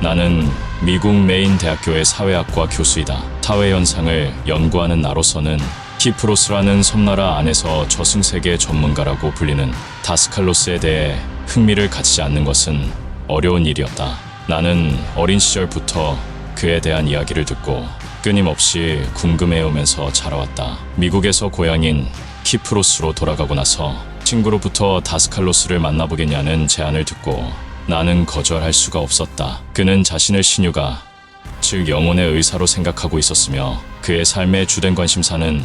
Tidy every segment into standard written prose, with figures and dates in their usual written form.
나는 미국 메인 대학교의 사회학과 교수이다. 사회 현상을 연구하는 나로서는 키프로스라는 섬나라 안에서 저승세계 전문가라고 불리는 다스칼로스에 대해 흥미를 갖지 않는 것은 어려운 일이었다. 나는 어린 시절부터 그에 대한 이야기를 듣고 끊임없이 궁금해오면서 자라왔다. 미국에서 고향인 키프로스로 돌아가고 나서 친구로부터 다스칼로스를 만나보겠냐는 제안을 듣고 나는 거절할 수가 없었다. 그는 자신을 신유가, 즉 영혼의 의사로 생각하고 있었으며 그의 삶의 주된 관심사는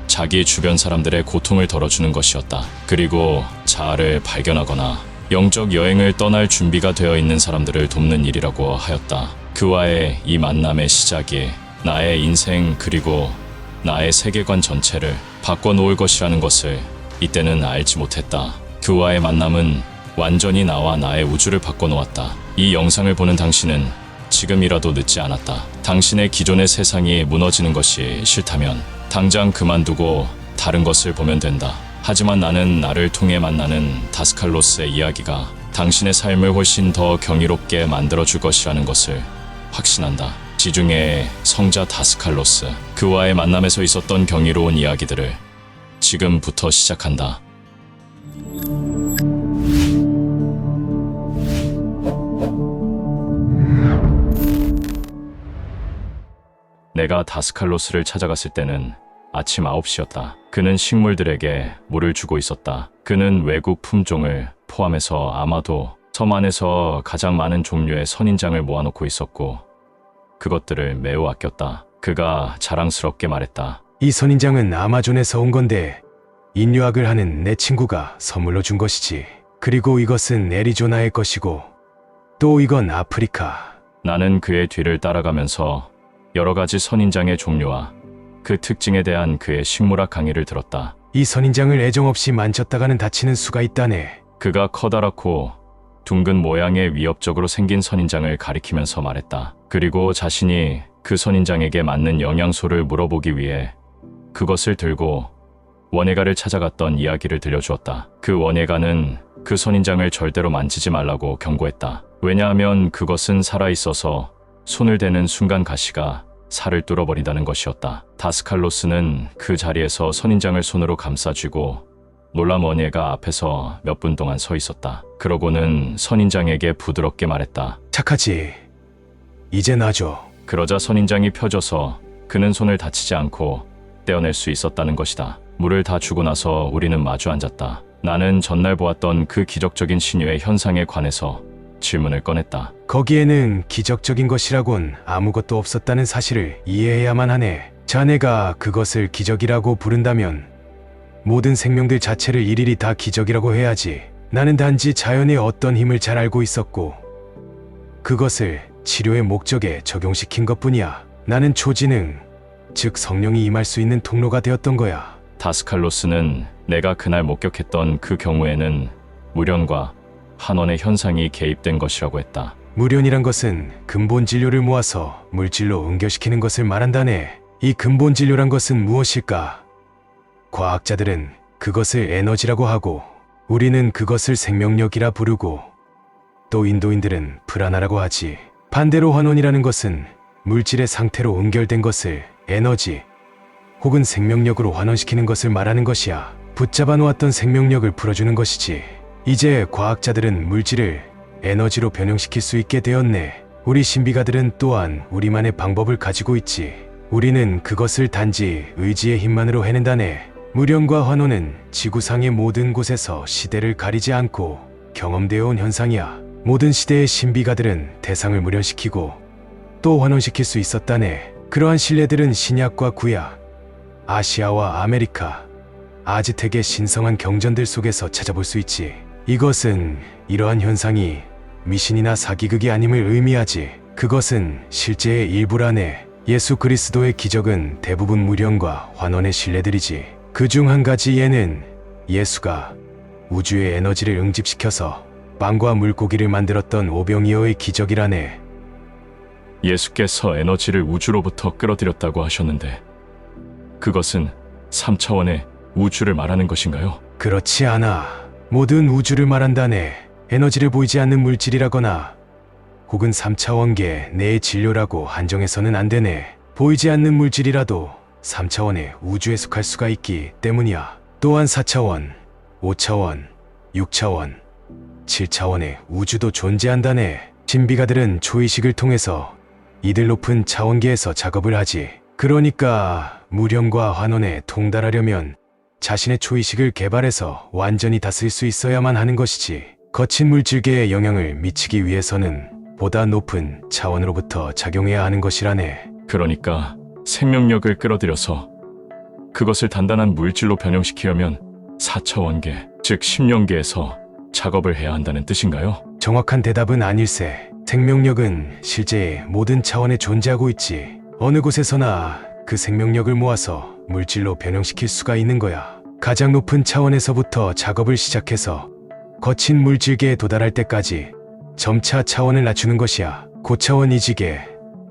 자기 주변 사람들의 고통을 덜어주는 것이었다. 그리고 자아를 발견하거나 영적 여행을 떠날 준비가 되어 있는 사람들을 돕는 일이라고 하였다. 그와의 이 만남의 시작이 나의 인생 그리고 나의 세계관 전체를 바꿔놓을 것이라는 것을 이때는 알지 못했다. 그와의 만남은 완전히 나와 나의 우주를 바꿔놓았다. 이 영상을 보는 당신은 지금이라도 늦지 않았다. 당신의 기존의 세상이 무너지는 것이 싫다면 당장 그만두고 다른 것을 보면 된다. 하지만 나는 나를 통해 만나는 다스칼로스의 이야기가 당신의 삶을 훨씬 더 경이롭게 만들어줄 것이라는 것을 확신한다. 지중해의 성자 다스칼로스, 그와의 만남에서 있었던 경이로운 이야기들을 지금부터 시작한다. 내가 다스칼로스를 찾아갔을 때는 아침 9시였다. 그는 식물들에게 물을 주고 있었다. 그는 외국 품종을 포함해서 아마도 섬 안에서 가장 많은 종류의 선인장을 모아놓고 있었고 그것들을 매우 아꼈다. 그가 자랑스럽게 말했다. 이 선인장은 아마존에서 온 건데 인류학을 하는 내 친구가 선물로 준 것이지. 그리고 이것은 애리조나의 것이고 또 이건 아프리카. 나는 그의 뒤를 따라가면서 여러 가지 선인장의 종류와 그 특징에 대한 그의 식물학 강의를 들었다. 이 선인장을 애정 없이 만졌다가는 다치는 수가 있다네. 그가 커다랗고 둥근 모양의 위협적으로 생긴 선인장을 가리키면서 말했다. 그리고 자신이 그 선인장에게 맞는 영양소를 물어보기 위해 그것을 들고 원예가를 찾아갔던 이야기를 들려주었다. 그 원예가는 그 선인장을 절대로 만지지 말라고 경고했다. 왜냐하면 그것은 살아있어서 손을 대는 순간 가시가 살을 뚫어버린다는 것이었다. 다스칼로스는 그 자리에서 선인장을 손으로 감싸쥐고 놀란 원예가 앞에서 몇 분 동안 서 있었다. 그러고는 선인장에게 부드럽게 말했다. 착하지. 이제 놔줘. 그러자 선인장이 펴져서 그는 손을 다치지 않고 떼어낼 수 있었다는 것이다. 물을 다 주고 나서 우리는 마주 앉았다. 나는 전날 보았던 그 기적적인 신유의 현상에 관해서 질문을 꺼냈다. 거기에는 기적적인 것이라곤 아무것도 없었다는 사실을 이해해야만 하네. 자네가 그것을 기적이라고 부른다면 모든 생명들 자체를 일일이 다 기적이라고 해야지. 나는 단지 자연의 어떤 힘을 잘 알고 있었고 그것을 치료의 목적에 적용시킨 것뿐이야. 나는 초지능, 즉 성령이 임할 수 있는 통로가 되었던 거야. 다스칼로스는 내가 그날 목격했던 그 경우에는 무련과 환원의 현상이 개입된 것이라고 했다. 무련이란 것은 근본 진료를 모아서 물질로 응결시키는 것을 말한다네. 이 근본 진료란 것은 무엇일까? 과학자들은 그것을 에너지라고 하고 우리는 그것을 생명력이라 부르고 또 인도인들은 프라나라고 하지. 반대로 환원이라는 것은 물질의 상태로 응결된 것을 에너지 혹은 생명력으로 환원시키는 것을 말하는 것이야. 붙잡아 놓았던 생명력을 풀어주는 것이지. 이제 과학자들은 물질을 에너지로 변형시킬 수 있게 되었네. 우리 신비가들은 또한 우리만의 방법을 가지고 있지. 우리는 그것을 단지 의지의 힘만으로 해낸다네. 무련과 환원은 지구상의 모든 곳에서 시대를 가리지 않고 경험되어 온 현상이야. 모든 시대의 신비가들은 대상을 무련시키고 또 환원시킬 수 있었다네. 그러한 신뢰들은 신약과 구약, 아시아와 아메리카, 아즈텍의 신성한 경전들 속에서 찾아볼 수 있지. 이것은 이러한 현상이 미신이나 사기극이 아님을 의미하지. 그것은 실제의 일부라네. 예수 그리스도의 기적은 대부분 무련과 환원의 신뢰들이지. 그중 한 가지에는 예수가 우주의 에너지를 응집시켜서 빵과 물고기를 만들었던 오병이어의 기적이라네. 예수께서 에너지를 우주로부터 끌어들였다고 하셨는데 그것은 3차원의 우주를 말하는 것인가요? 그렇지 않아. 모든 우주를 말한다네. 에너지를 보이지 않는 물질이라거나 혹은 3차원계 내의 진료라고 한정해서는 안 되네. 보이지 않는 물질이라도 3차원의 우주에 속할 수가 있기 때문이야. 또한 4차원, 5차원, 6차원, 7차원의 우주도 존재한다네. 신비가들은 초의식을 통해서 이들 높은 차원계에서 작업을 하지. 그러니까 무령과 환원에 통달하려면 자신의 초의식을 개발해서 완전히 다스릴 수 있어야만 하는 것이지. 거친 물질계에 영향을 미치기 위해서는 보다 높은 차원으로부터 작용해야 하는 것이라네. 그러니까 생명력을 끌어들여서 그것을 단단한 물질로 변형시키려면 4차원계, 즉 심령계에서 작업을 해야 한다는 뜻인가요? 정확한 대답은 아닐세. 생명력은 실제 모든 차원에 존재하고 있지. 어느 곳에서나 그 생명력을 모아서 물질로 변형시킬 수가 있는 거야. 가장 높은 차원에서부터 작업을 시작해서 거친 물질계에 도달할 때까지 점차 차원을 낮추는 것이야. 고차원 이지계,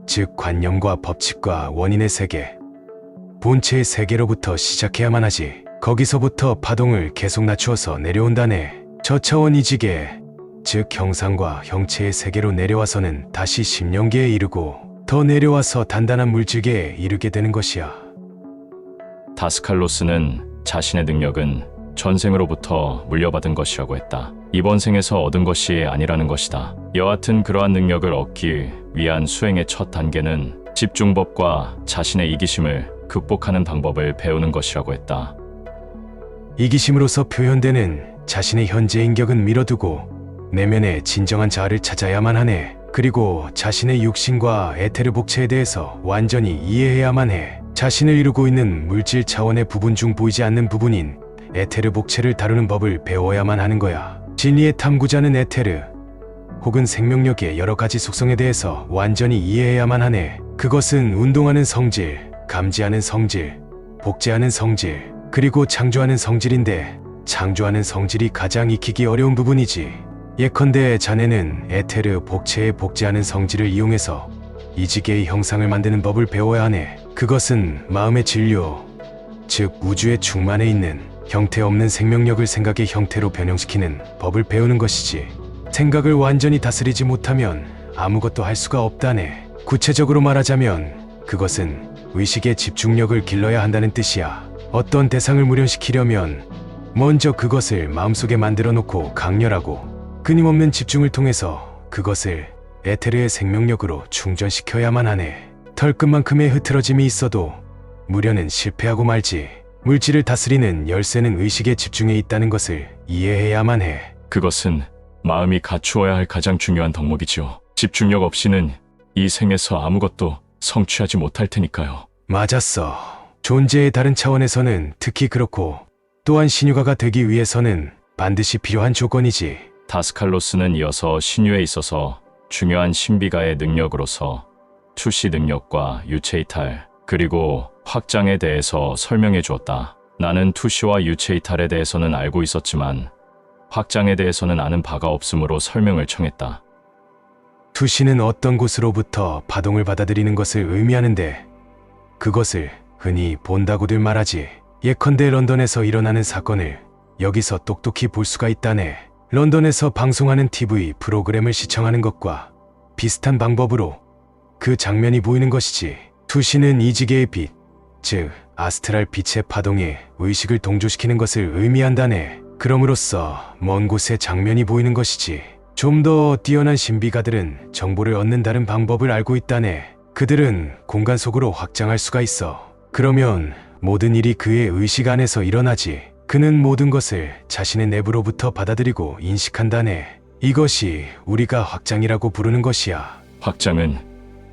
즉 관념과 법칙과 원인의 세계, 본체의 세계로부터 시작해야만 하지. 거기서부터 파동을 계속 낮추어서 내려온다네. 저차원 이지계, 즉 형상과 형체의 세계로 내려와서는 다시 심령계에 이르고 더 내려와서 단단한 물질계에 이르게 되는 것이야. 다스칼로스는 자신의 능력은 전생으로부터 물려받은 것이라고 했다. 이번 생에서 얻은 것이 아니라는 것이다. 여하튼 그러한 능력을 얻기 위한 수행의 첫 단계는 집중법과 자신의 이기심을 극복하는 방법을 배우는 것이라고 했다. 이기심으로서 표현되는 자신의 현재 인격은 밀어두고 내면의 진정한 자아를 찾아야만 하네. 그리고 자신의 육신과 에테르 복체에 대해서 완전히 이해해야만 해. 자신을 이루고 있는 물질 차원의 부분 중 보이지 않는 부분인 에테르 복체를 다루는 법을 배워야만 하는 거야. 진리의 탐구자는 에테르 혹은 생명력의 여러 가지 속성에 대해서 완전히 이해해야만 하네. 그것은 운동하는 성질, 감지하는 성질, 복제하는 성질, 그리고 창조하는 성질인데 창조하는 성질이 가장 익히기 어려운 부분이지. 예컨대 자네는 에테르 복체에 복제하는 성질을 이용해서 이지계의 형상을 만드는 법을 배워야 하네. 그것은 마음의 진료, 즉 우주의 충만해 있는 형태 없는 생명력을 생각의 형태로 변형시키는 법을 배우는 것이지. 생각을 완전히 다스리지 못하면 아무것도 할 수가 없다네. 구체적으로 말하자면 그것은 의식의 집중력을 길러야 한다는 뜻이야. 어떤 대상을 무련시키려면 먼저 그것을 마음속에 만들어 놓고 강렬하고 끊임없는 집중을 통해서 그것을 에테르의 생명력으로 충전시켜야만 하네. 털끝만큼의 흐트러짐이 있어도 무련은 실패하고 말지. 물질을 다스리는 열쇠는 의식에 집중해 있다는 것을 이해해야만 해. 그것은 마음이 갖추어야 할 가장 중요한 덕목이죠. 집중력 없이는 이 생에서 아무것도 성취하지 못할 테니까요. 맞았어. 존재의 다른 차원에서는 특히 그렇고 또한 신유가가 되기 위해서는 반드시 필요한 조건이지. 다스칼로스는 이어서 신유에 있어서 중요한 신비가의 능력으로서 투시 능력과 유체이탈 그리고 확장에 대해서 설명해 주었다. 나는 투시와 유체이탈에 대해서는 알고 있었지만 확장에 대해서는 아는 바가 없으므로 설명을 청했다. 투시는 어떤 곳으로부터 파동을 받아들이는 것을 의미하는데 그것을 흔히 본다고들 말하지. 예컨대 런던에서 일어나는 사건을 여기서 똑똑히 볼 수가 있다네. 런던에서 방송하는 TV 프로그램을 시청하는 것과 비슷한 방법으로 그 장면이 보이는 것이지. 투시는 이지계의 빛, 즉 아스트랄 빛의 파동에 의식을 동조시키는 것을 의미한다네. 그럼으로써 먼 곳에 장면이 보이는 것이지. 좀 더 뛰어난 신비가들은 정보를 얻는 다른 방법을 알고 있다네. 그들은 공간 속으로 확장할 수가 있어. 그러면 모든 일이 그의 의식 안에서 일어나지. 그는 모든 것을 자신의 내부로부터 받아들이고 인식한다네. 이것이 우리가 확장이라고 부르는 것이야. 확장은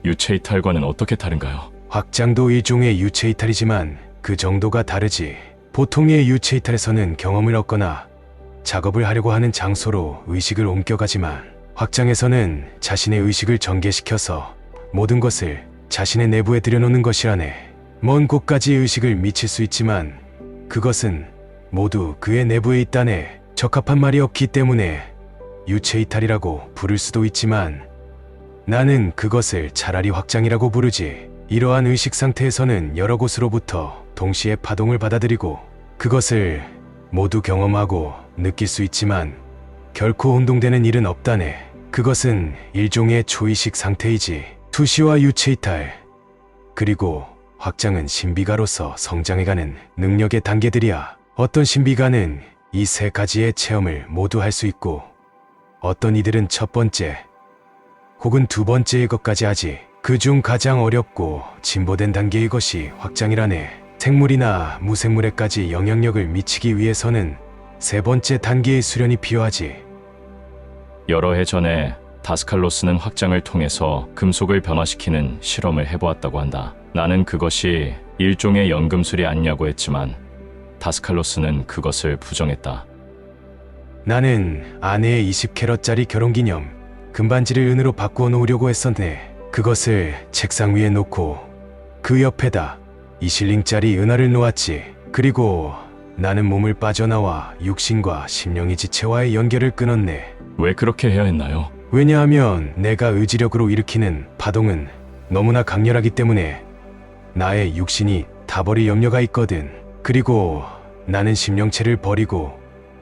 유체이탈과는 어떻게 다른가요? 확장도 일종의 유체이탈이지만 그 정도가 다르지. 보통의 유체이탈에서는 경험을 얻거나 작업을 하려고 하는 장소로 의식을 옮겨가지만 확장에서는 자신의 의식을 전개시켜서 모든 것을 자신의 내부에 들여놓는 것이라네. 먼 곳까지 의식을 미칠 수 있지만 그것은 모두 그의 내부에 있다네. 적합한 말이 없기 때문에 유체이탈이라고 부를 수도 있지만 나는 그것을 차라리 확장이라고 부르지. 이러한 의식 상태에서는 여러 곳으로부터 동시에 파동을 받아들이고 그것을 모두 경험하고 느낄 수 있지만 결코 혼동되는 일은 없다네. 그것은 일종의 초이식 상태이지. 투시와 유체 이탈, 그리고 확장은 신비가로서 성장해가는 능력의 단계들이야. 어떤 신비가는 이 세 가지의 체험을 모두 할 수 있고, 어떤 이들은 첫 번째 혹은 두 번째의 것까지 하지. 그중 가장 어렵고 진보된 단계의 것이 확장이라네. 생물이나 무생물에까지 영향력을 미치기 위해서는 세 번째 단계의 수련이 필요하지. 여러 해 전에 다스칼로스는 확장을 통해서 금속을 변화시키는 실험을 해보았다고 한다. 나는 그것이 일종의 연금술이 아니냐고 했지만 다스칼로스는 그것을 부정했다. 나는 아내의 20캐럿짜리 결혼기념 금반지를 은으로 바꾸어 놓으려고 했었네. 그것을 책상 위에 놓고 그 옆에다 20링짜리 은화를 놓았지. 그리고 나는 몸을 빠져나와 육신과 심령의 지체와의 연결을 끊었네. 왜 그렇게 해야 했나요? 왜냐하면 내가 의지력으로 일으키는 파동은 너무나 강렬하기 때문에 나의 육신이 타버릴 염려가 있거든. 그리고 나는 심령체를 버리고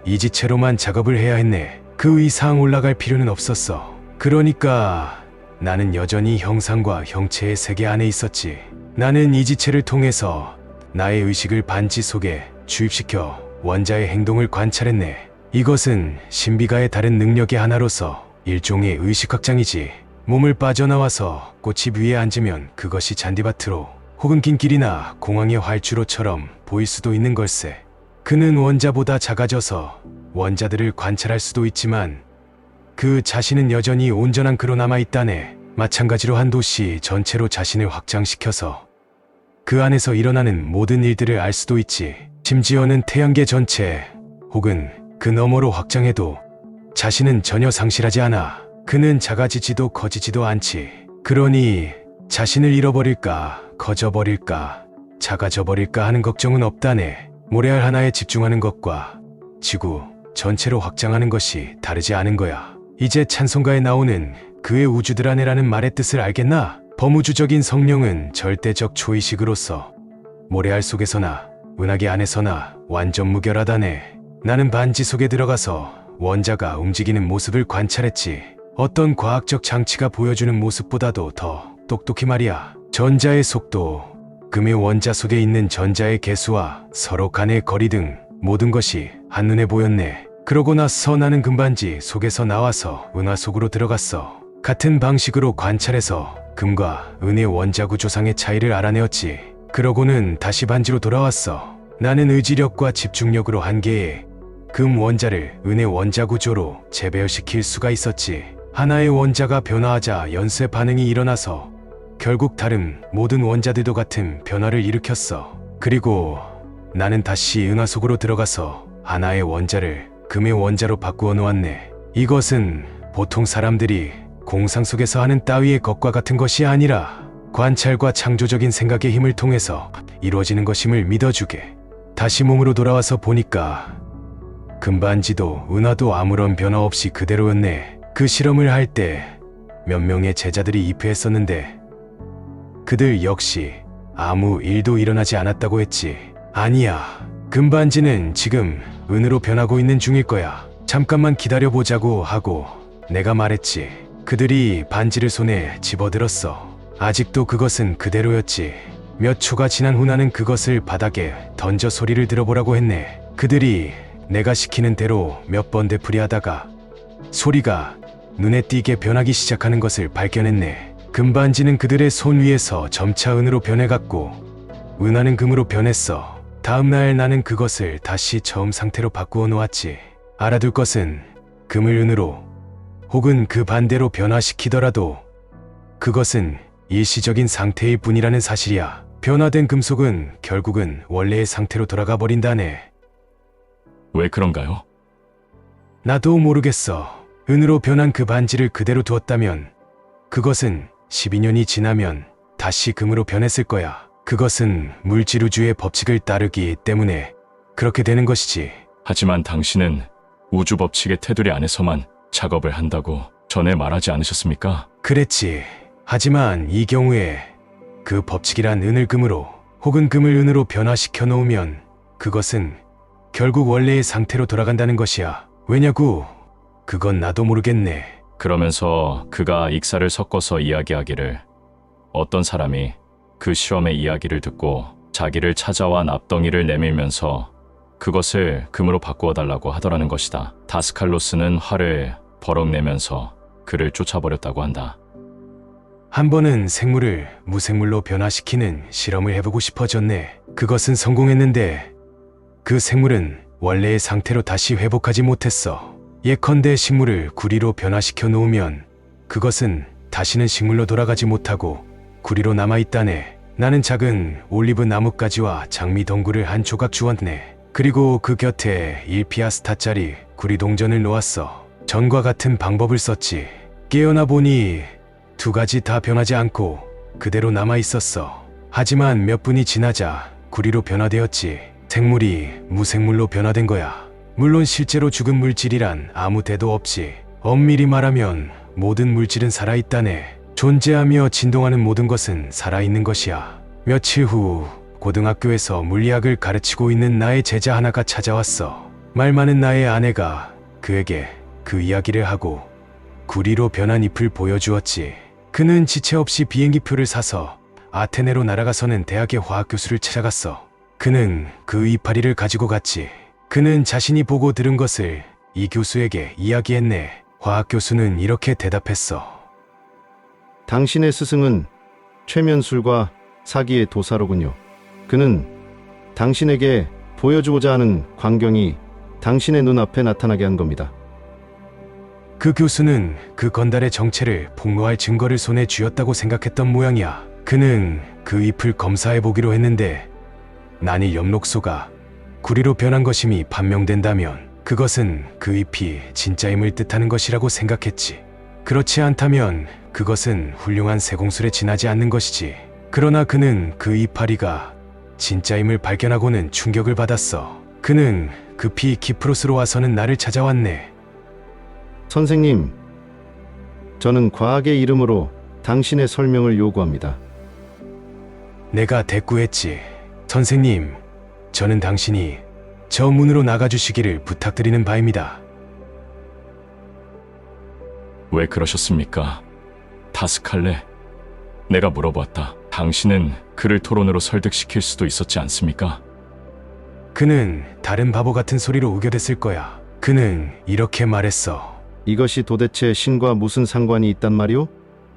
이지체로만 작업을 해야 했네. 그 이상 올라갈 필요는 없었어. 그러니까 나는 여전히 형상과 형체의 세계 안에 있었지. 나는 이지체를 통해서 나의 의식을 반지 속에 주입시켜 원자의 행동을 관찰했네. 이것은 신비가의 다른 능력의 하나로서 일종의 의식 확장이지. 몸을 빠져나와서 꽃잎 위에 앉으면 그것이 잔디밭으로 혹은 긴 길이나 공항의 활주로처럼 보일 수도 있는 걸세. 그는 원자보다 작아져서 원자들을 관찰할 수도 있지만 그 자신은 여전히 온전한 그로 남아있다네. 마찬가지로 한 도시 전체로 자신을 확장시켜서 그 안에서 일어나는 모든 일들을 알 수도 있지. 심지어는 태양계 전체 혹은 그 너머로 확장해도 자신은 전혀 상실하지 않아. 그는 작아지지도 커지지도 않지. 그러니 자신을 잃어버릴까, 커져버릴까, 작아져버릴까 하는 걱정은 없다네. 모래알 하나에 집중하는 것과 지구 전체로 확장하는 것이 다르지 않은 거야. 이제 찬송가에 나오는 그의 우주들 안에라는 말의 뜻을 알겠나? 범우주적인 성령은 절대적 초의식으로서 모래알 속에서나 은하계 안에서나 완전 무결하다네. 나는 반지 속에 들어가서 원자가 움직이는 모습을 관찰했지. 어떤 과학적 장치가 보여주는 모습보다도 더 똑똑히 말이야. 전자의 속도, 금의 원자 속에 있는 전자의 개수와 서로 간의 거리 등 모든 것이 한눈에 보였네. 그러고 나서 나는 금반지 속에서 나와서 은하 속으로 들어갔어. 같은 방식으로 관찰해서 금과 은의 원자 구조상의 차이를 알아내었지. 그러고는 다시 반지로 돌아왔어. 나는 의지력과 집중력으로 한 개의 금 원자를 은의 원자 구조로 재배열시킬 수가 있었지. 하나의 원자가 변화하자 연쇄 반응이 일어나서 결국 다른 모든 원자들도 같은 변화를 일으켰어. 그리고 나는 다시 은하 속으로 들어가서 하나의 원자를 금의 원자로 바꾸어 놓았네. 이것은 보통 사람들이 공상 속에서 하는 따위의 것과 같은 것이 아니라 관찰과 창조적인 생각의 힘을 통해서 이루어지는 것임을 믿어주게. 다시 몸으로 돌아와서 보니까 금반지도 은하도 아무런 변화 없이 그대로였네. 그 실험을 할 때 몇 명의 제자들이 입회했었는데 그들 역시 아무 일도 일어나지 않았다고 했지. 아니야. 금반지는 지금 은으로 변하고 있는 중일 거야. 잠깐만 기다려보자고 하고 내가 말했지. 그들이 반지를 손에 집어들었어. 아직도 그것은 그대로였지. 몇 초가 지난 후 나는 그것을 바닥에 던져 소리를 들어보라고 했네. 그들이 내가 시키는 대로 몇 번 되풀이하다가 소리가 눈에 띄게 변하기 시작하는 것을 발견했네. 금반지는 그들의 손 위에서 점차 은으로 변해갔고 은하는 금으로 변했어. 다음날 나는 그것을 다시 처음 상태로 바꾸어 놓았지. 알아둘 것은 금을 은으로 혹은 그 반대로 변화시키더라도 그것은 일시적인 상태일 뿐이라는 사실이야. 변화된 금속은 결국은 원래의 상태로 돌아가 버린다네. 왜 그런가요? 나도 모르겠어. 은으로 변한 그 반지를 그대로 두었다면 그것은 12년이 지나면 다시 금으로 변했을 거야. 그것은 물질 우주의 법칙을 따르기 때문에 그렇게 되는 것이지. 하지만 당신은 우주 법칙의 테두리 안에서만 작업을 한다고 전에 말하지 않으셨습니까? 그랬지. 하지만 이 경우에 그 법칙이란 은을 금으로 혹은 금을 은으로 변화시켜 놓으면 그것은 결국 원래의 상태로 돌아간다는 것이야. 왜냐고? 그건 나도 모르겠네. 그러면서 그가 익사를 섞어서 이야기하기를 어떤 사람이 그 시험의 이야기를 듣고 자기를 찾아와 납덩이를 내밀면서 그것을 금으로 바꾸어 달라고 하더라는 것이다. 다스칼로스는 화를 버럭 내면서 그를 쫓아버렸다고 한다. 한 번은 생물을 무생물로 변화시키는 실험을 해보고 싶어졌네. 그것은 성공했는데 그 생물은 원래의 상태로 다시 회복하지 못했어. 예컨대 식물을 구리로 변화시켜 놓으면 그것은 다시는 식물로 돌아가지 못하고 구리로 남아있다네. 나는 작은 올리브 나뭇가지와 장미 덩굴을 한 조각 주었네. 그리고 그 곁에 1피아스타짜리 구리 동전을 놓았어. 전과 같은 방법을 썼지. 깨어나 보니 두 가지 다 변하지 않고 그대로 남아있었어. 하지만 몇 분이 지나자 구리로 변화되었지. 생물이 무생물로 변화된 거야. 물론 실제로 죽은 물질이란 아무 대도 없지. 엄밀히 말하면 모든 물질은 살아있다네. 존재하며 진동하는 모든 것은 살아있는 것이야. 며칠 후 고등학교에서 물리학을 가르치고 있는 나의 제자 하나가 찾아왔어. 말 많은 나의 아내가 그에게 그 이야기를 하고 구리로 변한 잎을 보여주었지. 그는 지체 없이 비행기표를 사서 아테네로 날아가서는 대학의 화학 교수를 찾아갔어. 그는 그 이파리를 가지고 갔지. 그는 자신이 보고 들은 것을 이 교수에게 이야기했네. 화학 교수는 이렇게 대답했어. 당신의 스승은 최면술과 사기의 도사로군요. 그는 당신에게 보여주고자 하는 광경이 당신의 눈앞에 나타나게 한 겁니다. 그 교수는 그 건달의 정체를 폭로할 증거를 손에 쥐었다고 생각했던 모양이야. 그는 그 잎을 검사해 보기로 했는데 난이 엽록소가 구리로 변한 것임이 판명된다면 그것은 그 잎이 진짜임을 뜻하는 것이라고 생각했지. 그렇지 않다면 그것은 훌륭한 세공술에 지나지 않는 것이지. 그러나 그는 그 이파리가 진짜임을 발견하고는 충격을 받았어. 그는 급히 키프로스로 와서는 나를 찾아왔네. 선생님, 저는 과학의 이름으로 당신의 설명을 요구합니다. 내가 대꾸했지. 선생님, 저는 당신이 저 문으로 나가주시기를 부탁드리는 바입니다. 왜 그러셨습니까? 다스칼레, 내가 물어보았다. 당신은 그를 토론으로 설득시킬 수도 있었지 않습니까? 그는 다른 바보 같은 소리로 우겨댔을 거야. 그는 이렇게 말했어. 이것이 도대체 신과 무슨 상관이 있단 말이오?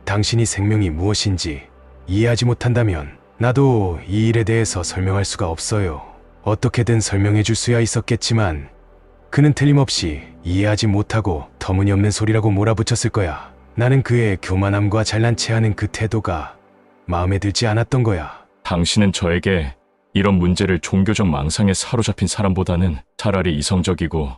당신이 생명이 무엇인지 이해하지 못한다면 나도 이 일에 대해서 설명할 수가 없어요. 어떻게든 설명해 줄 수야 있었겠지만 그는 틀림없이 이해하지 못하고 터무니없는 소리라고 몰아붙였을 거야. 나는 그의 교만함과 잘난 체하는 그 태도가 마음에 들지 않았던 거야. 당신은 저에게 이런 문제를 종교적 망상에 사로잡힌 사람보다는 차라리 이성적이고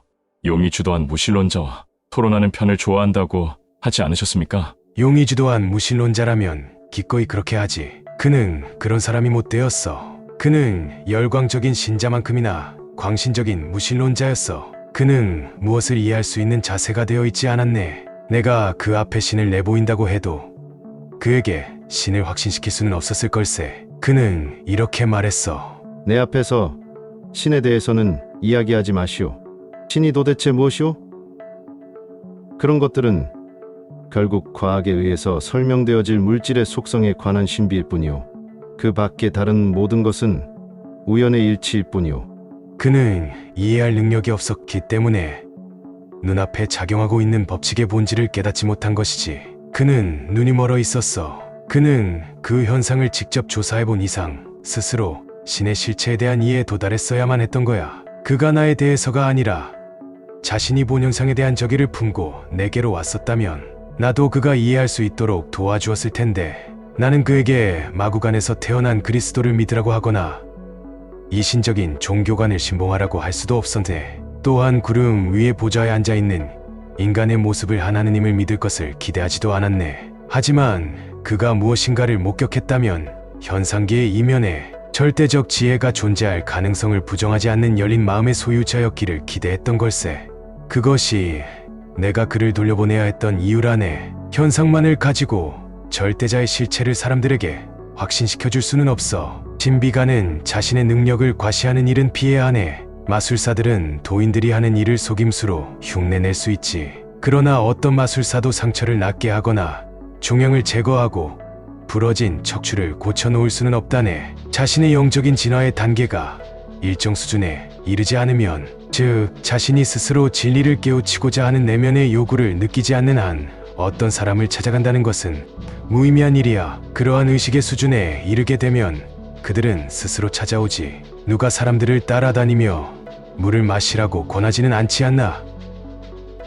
용이 주도한 무신론자와 토론하는 편을 좋아한다고 하지 않으셨습니까? 용이 주도한 무신론자라면 기꺼이 그렇게 하지. 그는 그런 사람이 못 되었어. 그는 열광적인 신자만큼이나 광신적인 무신론자였어. 그는 무엇을 이해할 수 있는 자세가 되어 있지 않았네. 내가 그 앞에 신을 내보인다고 해도 그에게 신을 확신시킬 수는 없었을 걸세. 그는 이렇게 말했어. 내 앞에서 신에 대해서는 이야기하지 마시오. 신이 도대체 무엇이오? 그런 것들은 결국 과학에 의해서 설명되어질 물질의 속성에 관한 신비일 뿐이오. 그 밖의 다른 모든 것은 우연의 일치일 뿐이오. 그는 이해할 능력이 없었기 때문에 눈앞에 작용하고 있는 법칙의 본질을 깨닫지 못한 것이지. 그는 눈이 멀어 있었어. 그는 그 현상을 직접 조사해본 이상 스스로 신의 실체에 대한 이해에 도달했어야만 했던 거야. 그가 나에 대해서가 아니라 자신이 본 현상에 대한 적의를 품고 내게로 왔었다면 나도 그가 이해할 수 있도록 도와주었을 텐데 나는 그에게 마구간에서 태어난 그리스도를 믿으라고 하거나 이신적인 종교관을 신봉하라고 할 수도 없었네. 또한 구름 위에 보좌에 앉아있는 인간의 모습을 한 하느님을 믿을 것을 기대하지도 않았네. 하지만 그가 무엇인가를 목격했다면 현상계의 이면에 절대적 지혜가 존재할 가능성을 부정하지 않는 열린 마음의 소유자였기를 기대했던 걸세. 그것이 내가 그를 돌려보내야 했던 이유라네. 현상만을 가지고 절대자의 실체를 사람들에게 확신시켜줄 수는 없어. 신비가는 자신의 능력을 과시하는 일은 피해야 하네. 마술사들은 도인들이 하는 일을 속임수로 흉내낼 수 있지. 그러나 어떤 마술사도 상처를 낫게 하거나 종양을 제거하고 부러진 척추를 고쳐놓을 수는 없다네. 자신의 영적인 진화의 단계가 일정 수준에 이르지 않으면, 즉 자신이 스스로 진리를 깨우치고자 하는 내면의 요구를 느끼지 않는 한 어떤 사람을 찾아간다는 것은 무의미한 일이야. 그러한 의식의 수준에 이르게 되면 그들은 스스로 찾아오지. 누가 사람들을 따라다니며 물을 마시라고 권하지는 않지 않나?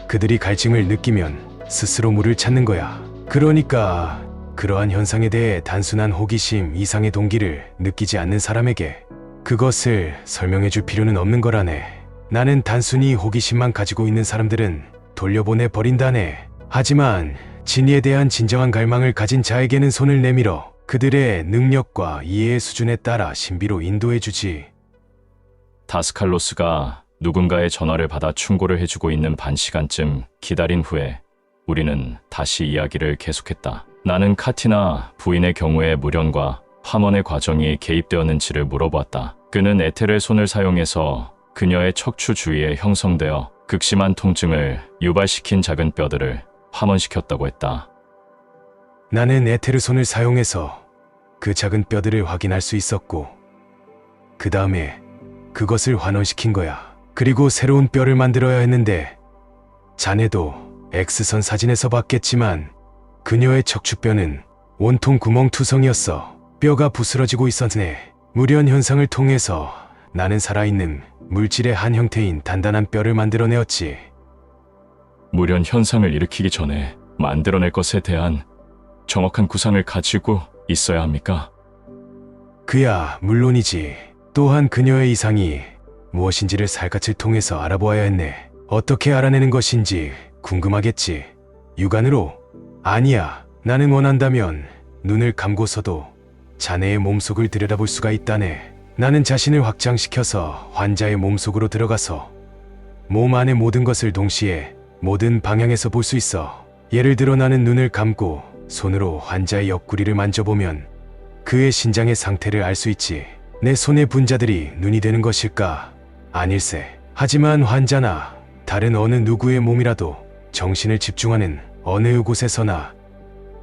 그들이 갈증을 느끼면 스스로 물을 찾는 거야. 그러니까 그러한 현상에 대해 단순한 호기심 이상의 동기를 느끼지 않는 사람에게 그것을 설명해 줄 필요는 없는 거라네. 나는 단순히 호기심만 가지고 있는 사람들은 돌려보내 버린다네. 하지만 진리에 대한 진정한 갈망을 가진 자에게는 손을 내밀어 그들의 능력과 이해의 수준에 따라 신비로 인도해 주지. 다스칼로스가 누군가의 전화를 받아 충고를 해주고 있는 반 시간쯤 기다린 후에 우리는 다시 이야기를 계속했다. 나는 카티나 부인의 경우에 물연과 환원의 과정이 개입되었는지를 물어보았다. 그는 에테르의 손을 사용해서 그녀의 척추 주위에 형성되어 극심한 통증을 유발시킨 작은 뼈들을 환원시켰다고 했다. 나는 에테르 손을 사용해서 그 작은 뼈들을 확인할 수 있었고, 그 다음에 그것을 환원시킨 거야. 그리고 새로운 뼈를 만들어야 했는데, 자네도 X선 사진에서 봤겠지만 그녀의 척추뼈는 온통 구멍투성이었어. 뼈가 부스러지고 있었네. 물연 현상을 통해서 나는 살아있는 물질의 한 형태인 단단한 뼈를 만들어내었지. 물연 현상을 일으키기 전에 만들어낼 것에 대한 정확한 구상을 가지고 있어야 합니까? 그야 물론이지. 또한 그녀의 이상이 무엇인지를 살갗을 통해서 알아보아야 했네. 어떻게 알아내는 것인지 궁금하겠지. 육안으로? 아니야. 나는 원한다면 눈을 감고서도 자네의 몸속을 들여다볼 수가 있다네. 나는 자신을 확장시켜서 환자의 몸속으로 들어가서 몸 안의 모든 것을 동시에 모든 방향에서 볼 수 있어. 예를 들어 나는 눈을 감고 손으로 환자의 옆구리를 만져보면 그의 신장의 상태를 알 수 있지. 내 손의 분자들이 눈이 되는 것일까? 아닐세. 하지만 환자나 다른 어느 누구의 몸이라도 정신을 집중하는 어느 곳에서나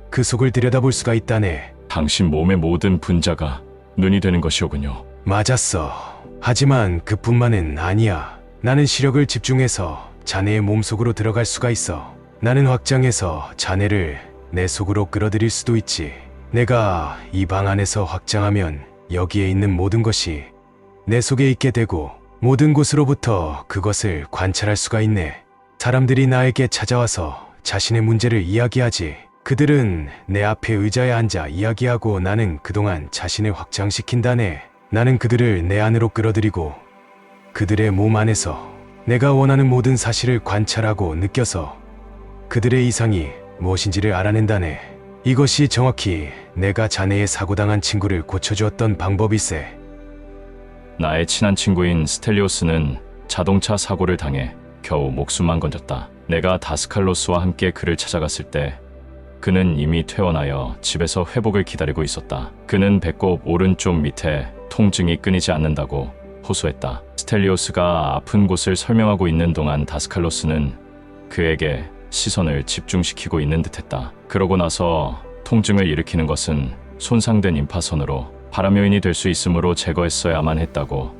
그 속을 들여다볼 수가 있다네. 당신 몸의 모든 분자가 눈이 되는 것이오군요. 맞았어. 하지만 그뿐만은 아니야. 나는 시력을 집중해서 자네의 몸속으로 들어갈 수가 있어. 나는 확장해서 자네를 내 속으로 끌어들일 수도 있지. 내가 이 방 안에서 확장하면 여기에 있는 모든 것이 내 속에 있게 되고 모든 곳으로부터 그것을 관찰할 수가 있네. 사람들이 나에게 찾아와서 자신의 문제를 이야기하지. 그들은 내 앞에 의자에 앉아 이야기하고 나는 그동안 자신을 확장시킨다네. 나는 그들을 내 안으로 끌어들이고 그들의 몸 안에서 내가 원하는 모든 사실을 관찰하고 느껴서 그들의 이상이 무엇인지를 알아낸다네. 이것이 정확히 내가 자네의 사고당한 친구를 고쳐주었던 방법일세. 나의 친한 친구인 스텔리오스는 자동차 사고를 당해 겨우 목숨만 건졌다. 내가 다스칼로스와 함께 그를 찾아갔을 때 그는 이미 퇴원하여 집에서 회복을 기다리고 있었다. 그는 배꼽 오른쪽 밑에 통증이 끊이지 않는다고 호소했다. 스텔리오스가 아픈 곳을 설명하고 있는 동안 다스칼로스는 그에게 시선을 집중시키고 있는 듯했다. 그러고 나서 통증을 일으키는 것은 손상된 임파선으로 바람 요인이 될 수 있으므로 제거했어야만 했다고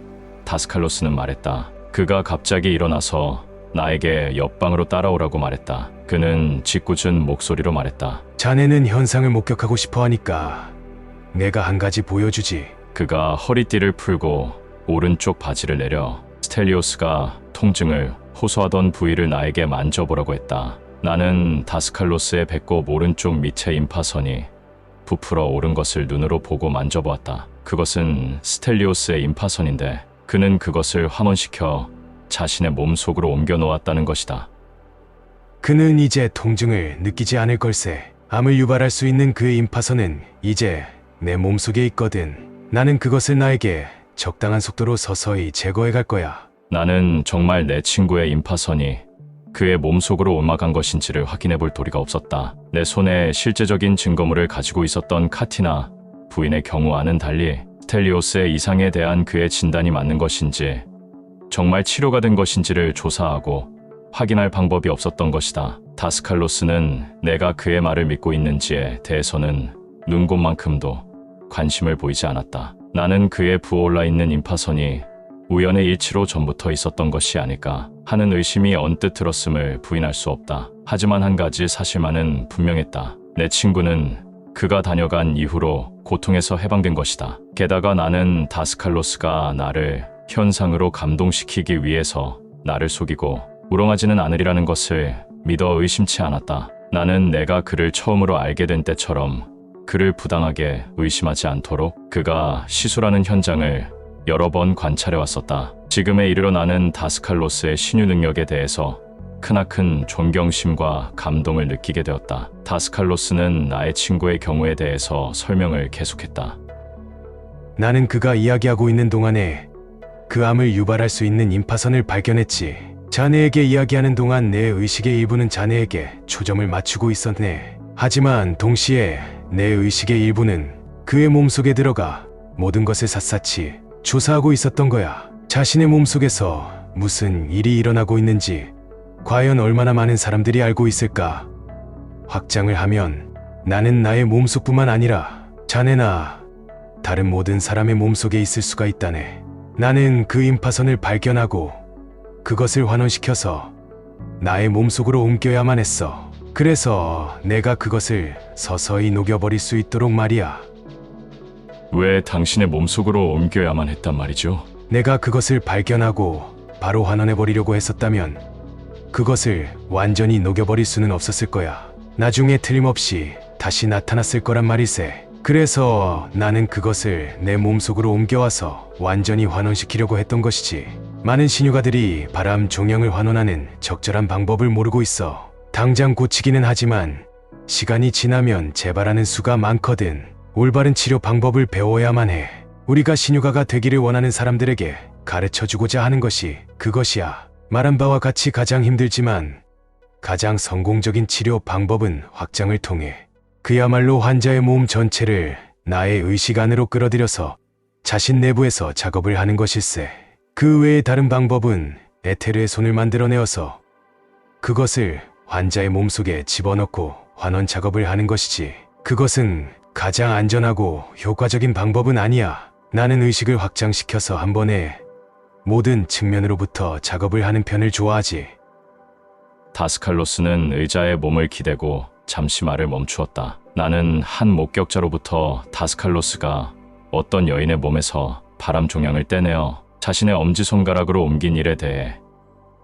다스칼로스는 말했다. 그가 갑자기 일어나서 나에게 옆방으로 따라오라고 말했다. 그는 짓궂은 목소리로 말했다. 자네는 현상을 목격하고 싶어 하니까 내가 한 가지 보여주지. 그가 허리띠를 풀고 오른쪽 바지를 내려 스텔리오스가 통증을 호소하던 부위를 나에게 만져보라고 했다. 나는 다스칼로스의 배꼽 오른쪽 밑의 임파선이 부풀어 오른 것을 눈으로 보고 만져보았다. 그것은 스텔리오스의 임파선인데 그는 그것을 환원시켜 자신의 몸속으로 옮겨 놓았다는 것이다. 그는 이제 통증을 느끼지 않을 걸세. 암을 유발할 수 있는 그의 임파선은 이제 내 몸속에 있거든. 나는 그것을 나에게 적당한 속도로 서서히 제거해 갈 거야. 나는 정말 내 친구의 임파선이 그의 몸속으로 옮아간 것인지를 확인해 볼 도리가 없었다. 내 손에 실제적인 증거물을 가지고 있었던 카티나 부인의 경우와는 달리 스텔리오스의 이상에 대한 그의 진단이 맞는 것인지 정말 치료가 된 것인지를 조사하고 확인할 방법이 없었던 것이다. 다스칼로스는 내가 그의 말을 믿고 있는지에 대해서는 눈곱만큼도 관심을 보이지 않았다. 나는 그의 부어올라 있는 임파선이 우연의 일치로 전부터 있었던 것이 아닐까 하는 의심이 언뜻 들었음을 부인할 수 없다. 하지만 한 가지 사실만은 분명했다. 내 친구는 그가 다녀간 이후로 고통에서 해방된 것이다. 게다가 나는 다스칼로스가 나를 현상으로 감동시키기 위해서 나를 속이고 우롱하지는 않으리라는 것을 믿어 의심치 않았다. 나는 내가 그를 처음으로 알게 된 때처럼 그를 부당하게 의심하지 않도록 그가 시술하는 현장을 여러 번 관찰해 왔었다. 지금에 이르러 나는 다스칼로스의 신유 능력에 대해서 크나큰 존경심과 감동을 느끼게 되었다. 다스칼로스는 나의 친구의 경우에 대해서 설명을 계속했다. 나는 그가 이야기하고 있는 동안에 그 암을 유발할 수 있는 임파선을 발견했지. 자네에게 이야기하는 동안 내 의식의 일부는 자네에게 초점을 맞추고 있었네. 하지만 동시에 내 의식의 일부는 그의 몸속에 들어가 모든 것을 샅샅이 조사하고 있었던 거야. 자신의 몸속에서 무슨 일이 일어나고 있는지 과연 얼마나 많은 사람들이 알고 있을까? 확장을 하면 나는 나의 몸속뿐만 아니라 자네나 다른 모든 사람의 몸속에 있을 수가 있다네. 나는 그 임파선을 발견하고 그것을 환원시켜서 나의 몸속으로 옮겨야만 했어. 그래서 내가 그것을 서서히 녹여버릴 수 있도록 말이야. 왜 당신의 몸속으로 옮겨야만 했단 말이죠? 내가 그것을 발견하고 바로 환원해버리려고 했었다면 그것을 완전히 녹여버릴 수는 없었을 거야. 나중에 틀림없이 다시 나타났을 거란 말일세. 그래서 나는 그것을 내 몸속으로 옮겨와서 완전히 환원시키려고 했던 것이지. 많은 신유가들이 바람 종양을 환원하는 적절한 방법을 모르고 있어. 당장 고치기는 하지만 시간이 지나면 재발하는 수가 많거든. 올바른 치료 방법을 배워야만 해. 우리가 신유가가 되기를 원하는 사람들에게 가르쳐주고자 하는 것이 그것이야. 말한 바와 같이 가장 힘들지만 가장 성공적인 치료 방법은 확장을 통해 그야말로 환자의 몸 전체를 나의 의식 안으로 끌어들여서 자신 내부에서 작업을 하는 것일세. 그 외에 다른 방법은 에테르의 손을 만들어내어서 그것을 환자의 몸속에 집어넣고 환원 작업을 하는 것이지. 그것은 가장 안전하고 효과적인 방법은 아니야. 나는 의식을 확장시켜서 한 번에 모든 측면으로부터 작업을 하는 편을 좋아하지. 다스칼로스는 의자에 몸을 기대고 잠시 말을 멈추었다. 나는 한 목격자로부터 다스칼로스가 어떤 여인의 몸에서 바람 종양을 떼내어 자신의 엄지손가락으로 옮긴 일에 대해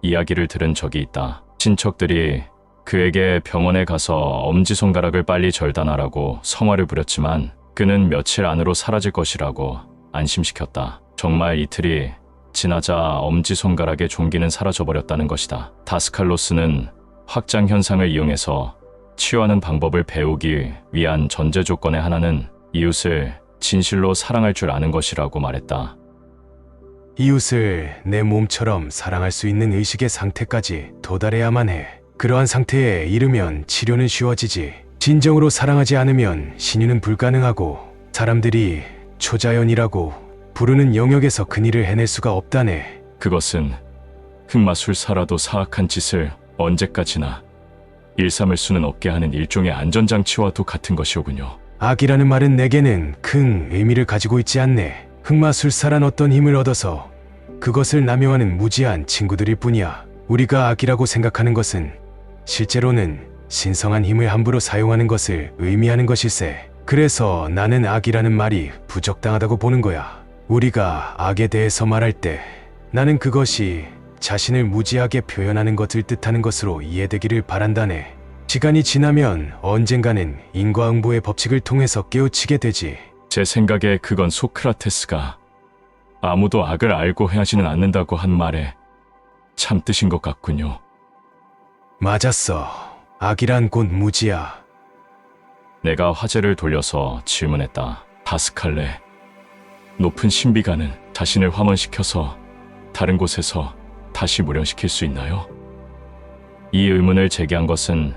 이야기를 들은 적이 있다. 친척들이 그에게 병원에 가서 엄지손가락을 빨리 절단하라고 성화를 부렸지만 그는 며칠 안으로 사라질 것이라고 안심시켰다. 정말 이틀이 지나자 엄지손가락의 종기는 사라져버렸다는 것이다. 다스칼로스는 확장 현상을 이용해서 치유하는 방법을 배우기 위한 전제 조건의 하나는 이웃을 진실로 사랑할 줄 아는 것이라고 말했다. 이웃을 내 몸처럼 사랑할 수 있는 의식의 상태까지 도달해야만 해. 그러한 상태에 이르면 치료는 쉬워지지. 진정으로 사랑하지 않으면 신유는 불가능하고 사람들이 초자연이라고 부르는 영역에서 그일을 해낼 수가 없다네. 그것은 흑마술사라도 사악한 짓을 언제까지나 일삼을 수는 없게 하는 일종의 안전장치와도 같은 것이오군요. 악이라는 말은 내게는 큰 의미를 가지고 있지 않네. 흑마술사란 어떤 힘을 얻어서 그것을 남용하는 무지한 친구들일 뿐이야. 우리가 악이라고 생각하는 것은 실제로는 신성한 힘을 함부로 사용하는 것을 의미하는 것일세. 그래서 나는 악이라는 말이 부적당하다고 보는 거야. 우리가 악에 대해서 말할 때 나는 그것이 자신을 무지하게 표현하는 것을 뜻하는 것으로 이해되기를 바란다네. 시간이 지나면 언젠가는 인과응보의 법칙을 통해서 깨우치게 되지. 제 생각에 그건 소크라테스가 아무도 악을 알고 행하지는 않는다고 한 말에 참 뜻인 것 같군요. 맞았어. 악이란 곧 무지야. 내가 화제를 돌려서 질문했다. 다스칼레, 높은 신비가는 자신을 환원시켜서 다른 곳에서 다시 무련시킬 수 있나요? 이 의문을 제기한 것은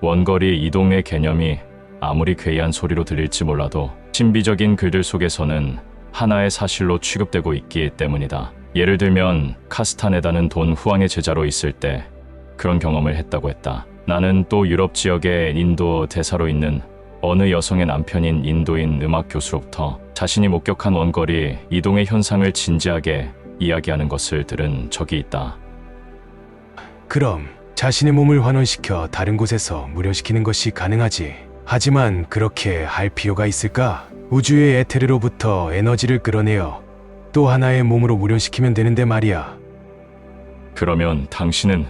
원거리 이동의 개념이 아무리 괴이한 소리로 들릴지 몰라도 신비적인 글들 속에서는 하나의 사실로 취급되고 있기 때문이다. 예를 들면 카스타네다는 돈 후왕의 제자로 있을 때 그런 경험을 했다고 했다. 나는 또 유럽 지역의 인도 대사로 있는 어느 여성의 남편인 인도인 음악 교수로부터 자신이 목격한 원거리 이동의 현상을 진지하게 이야기하는 것을 들은 적이 있다. 그럼 자신의 몸을 환원시켜 다른 곳에서 무련시키는 것이 가능하지. 하지만 그렇게 할 필요가 있을까? 우주의 에테르로부터 에너지를 끌어내어 또 하나의 몸으로 무련시키면 되는데 말이야. 그러면 당신은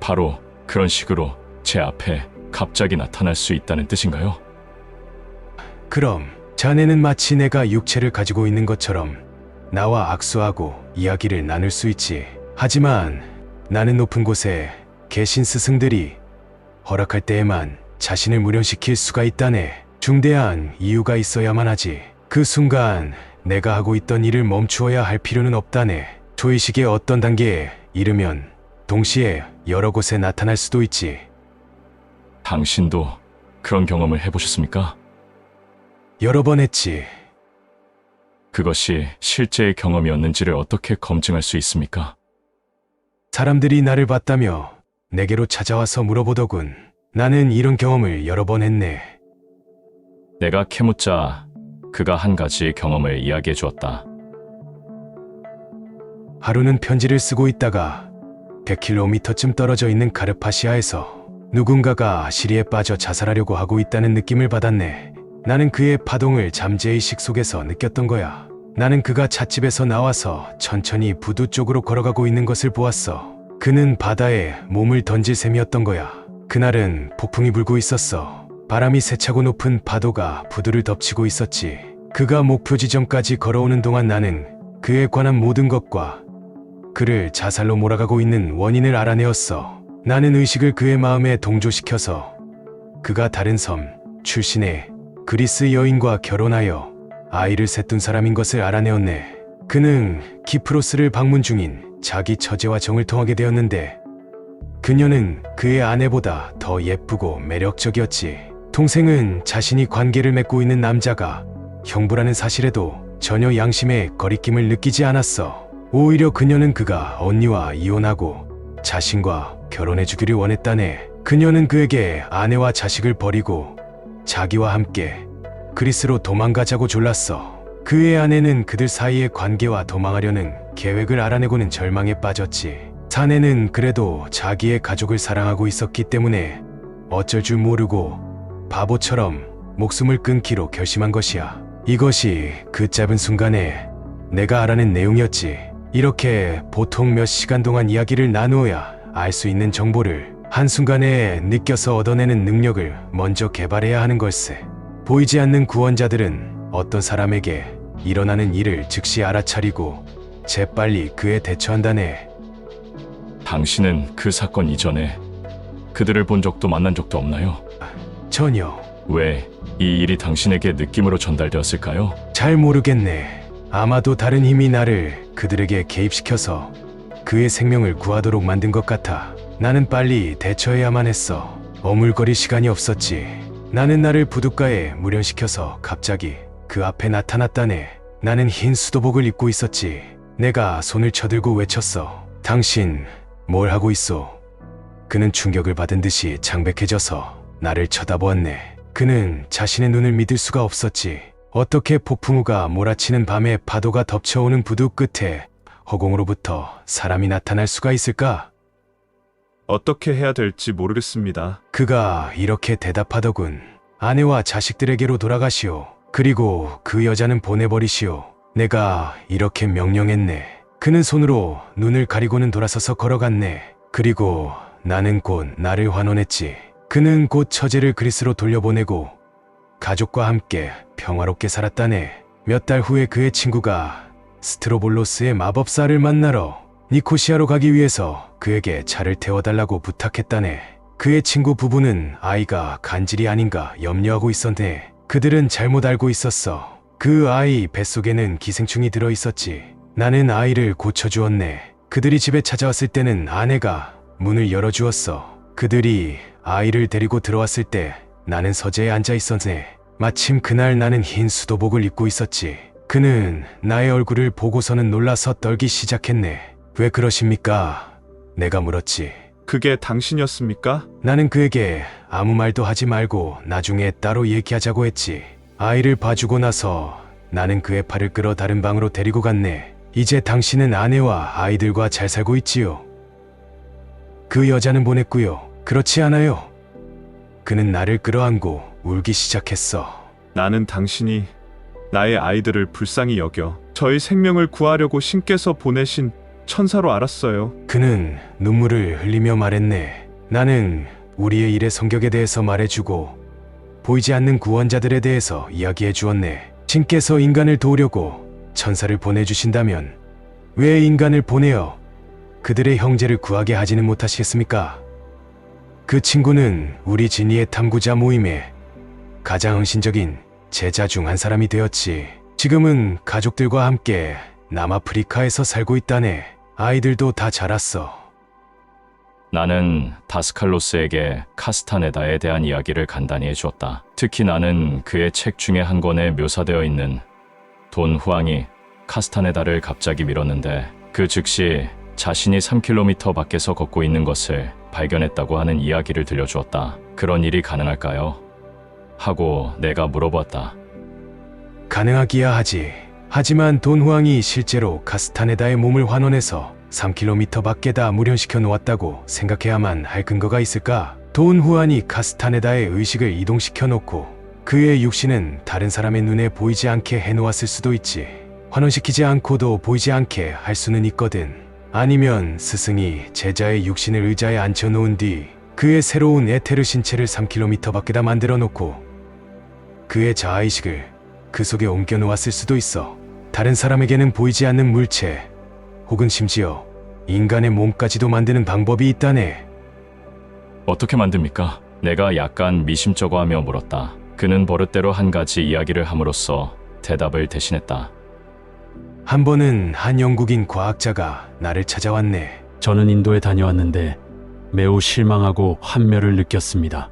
바로 그런 식으로 제 앞에 갑자기 나타날 수 있다는 뜻인가요? 그럼 자네는 마치 내가 육체를 가지고 있는 것처럼 나와 악수하고 이야기를 나눌 수 있지. 하지만 나는 높은 곳에 계신 스승들이 허락할 때에만 자신을 무련시킬 수가 있다네. 중대한 이유가 있어야만 하지. 그 순간 내가 하고 있던 일을 멈추어야 할 필요는 없다네. 초의식의 어떤 단계에 이르면 동시에 여러 곳에 나타날 수도 있지. 당신도 그런 경험을 해보셨습니까? 여러 번 했지. 그것이 실제의 경험이었는지를 어떻게 검증할 수 있습니까? 사람들이 나를 봤다며 내게로 찾아와서 물어보더군. 나는 이런 경험을 여러 번 했네. 내가 캐묻자 그가 한 가지 경험을 이야기해 주었다. 하루는 편지를 쓰고 있다가 100km쯤 떨어져 있는 카르파시아에서 누군가가 시리에 빠져 자살하려고 하고 있다는 느낌을 받았네. 나는 그의 파동을 잠재의식 속에서 느꼈던 거야. 나는 그가 찻집에서 나와서 천천히 부두 쪽으로 걸어가고 있는 것을 보았어. 그는 바다에 몸을 던질 셈이었던 거야. 그날은 폭풍이 불고 있었어. 바람이 세차고 높은 파도가 부두를 덮치고 있었지. 그가 목표 지점까지 걸어오는 동안 나는 그에 관한 모든 것과 그를 자살로 몰아가고 있는 원인을 알아내었어. 나는 의식을 그의 마음에 동조시켜서 그가 다른 섬 출신의 그리스 여인과 결혼하여 아이를 셋둔 사람인 것을 알아내었네. 그는 키프로스를 방문 중인 자기 처제와 정을 통하게 되었는데 그녀는 그의 아내보다 더 예쁘고 매력적이었지. 동생은 자신이 관계를 맺고 있는 남자가 형부라는 사실에도 전혀 양심의 거리낌을 느끼지 않았어. 오히려 그녀는 그가 언니와 이혼하고 자신과 결혼해 주기를 원했다네. 그녀는 그에게 아내와 자식을 버리고 자기와 함께 그리스로 도망가자고 졸랐어. 그의 아내는 그들 사이의 관계와 도망하려는 계획을 알아내고는 절망에 빠졌지. 사내는 그래도 자기의 가족을 사랑하고 있었기 때문에 어쩔 줄 모르고 바보처럼 목숨을 끊기로 결심한 것이야. 이것이 그 짧은 순간에 내가 알아낸 내용이었지. 이렇게 보통 몇 시간 동안 이야기를 나누어야 알 수 있는 정보를 한순간에 느껴서 얻어내는 능력을 먼저 개발해야 하는 걸세. 보이지 않는 구원자들은 어떤 사람에게 일어나는 일을 즉시 알아차리고 재빨리 그에 대처한다네. 당신은 그 사건 이전에 그들을 본 적도 만난 적도 없나요? 전혀. 왜 이 일이 당신에게 느낌으로 전달되었을까요? 잘 모르겠네. 아마도 다른 힘이 나를 그들에게 개입시켜서 그의 생명을 구하도록 만든 것 같아. 나는 빨리 대처해야만 했어. 어물거릴 시간이 없었지. 나는 나를 부둣가에 무련시켜서 갑자기 그 앞에 나타났다네. 나는 흰 수도복을 입고 있었지. 내가 손을 쳐들고 외쳤어. 당신 뭘 하고 있소? 그는 충격을 받은 듯이 창백해져서 나를 쳐다보았네. 그는 자신의 눈을 믿을 수가 없었지. 어떻게 폭풍우가 몰아치는 밤에 파도가 덮쳐오는 부두 끝에 허공으로부터 사람이 나타날 수가 있을까? 어떻게 해야 될지 모르겠습니다. 그가 이렇게 대답하더군. 아내와 자식들에게로 돌아가시오. 그리고 그 여자는 보내버리시오. 내가 이렇게 명령했네. 그는 손으로 눈을 가리고는 돌아서서 걸어갔네. 그리고 나는 곧 나를 환원했지. 그는 곧 처제를 그리스로 돌려보내고 가족과 함께 평화롭게 살았다네. 몇 달 후에 그의 친구가 스트로볼로스의 마법사를 만나러 니코시아로 가기 위해서 그에게 차를 태워달라고 부탁했다네. 그의 친구 부부는 아이가 간질이 아닌가 염려하고 있었네. 그들은 잘못 알고 있었어. 그 아이 뱃속에는 기생충이 들어있었지. 나는 아이를 고쳐주었네. 그들이 집에 찾아왔을 때는 아내가 문을 열어주었어. 그들이 아이를 데리고 들어왔을 때 나는 서재에 앉아 있었네. 마침 그날 나는 흰 수도복을 입고 있었지. 그는 나의 얼굴을 보고서는 놀라서 떨기 시작했네. 왜 그러십니까? 내가 물었지. 그게 당신이었습니까? 나는 그에게 아무 말도 하지 말고 나중에 따로 얘기하자고 했지. 아이를 봐주고 나서 나는 그의 팔을 끌어 다른 방으로 데리고 갔네. 이제 당신은 아내와 아이들과 잘 살고 있지요. 그 여자는 보냈고요. 그렇지 않아요? 그는 나를 끌어안고 울기 시작했어. 나는 당신이 나의 아이들을 불쌍히 여겨 저희 생명을 구하려고 신께서 보내신 천사로 알았어요. 그는 눈물을 흘리며 말했네. 나는 우리의 일의 성격에 대해서 말해주고 보이지 않는 구원자들에 대해서 이야기해 주었네. 신께서 인간을 도우려고 천사를 보내주신다면 왜 인간을 보내어 그들의 형제를 구하게 하지는 못하시겠습니까? 그 친구는 우리 진이의 탐구자 모임에 가장 헌신적인 제자 중 한 사람이 되었지. 지금은 가족들과 함께 남아프리카에서 살고 있다네. 아이들도 다 자랐어. 나는 다스칼로스에게 카스타네다에 대한 이야기를 간단히 해주었다. 특히 나는 그의 책 중에 한 권에 묘사되어 있는 돈 후앙이 카스타네다를 갑자기 밀었는데 그 즉시 자신이 3km 밖에서 걷고 있는 것을 발견했다고 하는 이야기를 들려주었다. 그런 일이 가능할까요? 하고 내가 물어보았다. 가능하기야 하지. 하지만 돈 후앙이 실제로 카스타네다의 몸을 환원해서 3km 밖에다 무련시켜 놓았다고 생각해야만 할 근거가 있을까? 돈 후안이 카스타네다의 의식을 이동시켜 놓고 그의 육신은 다른 사람의 눈에 보이지 않게 해놓았을 수도 있지. 환원시키지 않고도 보이지 않게 할 수는 있거든. 아니면 스승이 제자의 육신을 의자에 앉혀놓은 뒤 그의 새로운 에테르 신체를 3km 밖에다 만들어 놓고 그의 자아의식을 그 속에 옮겨 놓았을 수도 있어. 다른 사람에게는 보이지 않는 물체 혹은 심지어 인간의 몸까지도 만드는 방법이 있다네. 어떻게 만듭니까? 내가 약간 미심쩍어 하며 물었다. 그는 버릇대로 한 가지 이야기를 함으로써 대답을 대신했다. 한 번은 한 영국인 과학자가 나를 찾아왔네. 저는 인도에 다녀왔는데 매우 실망하고 환멸을 느꼈습니다.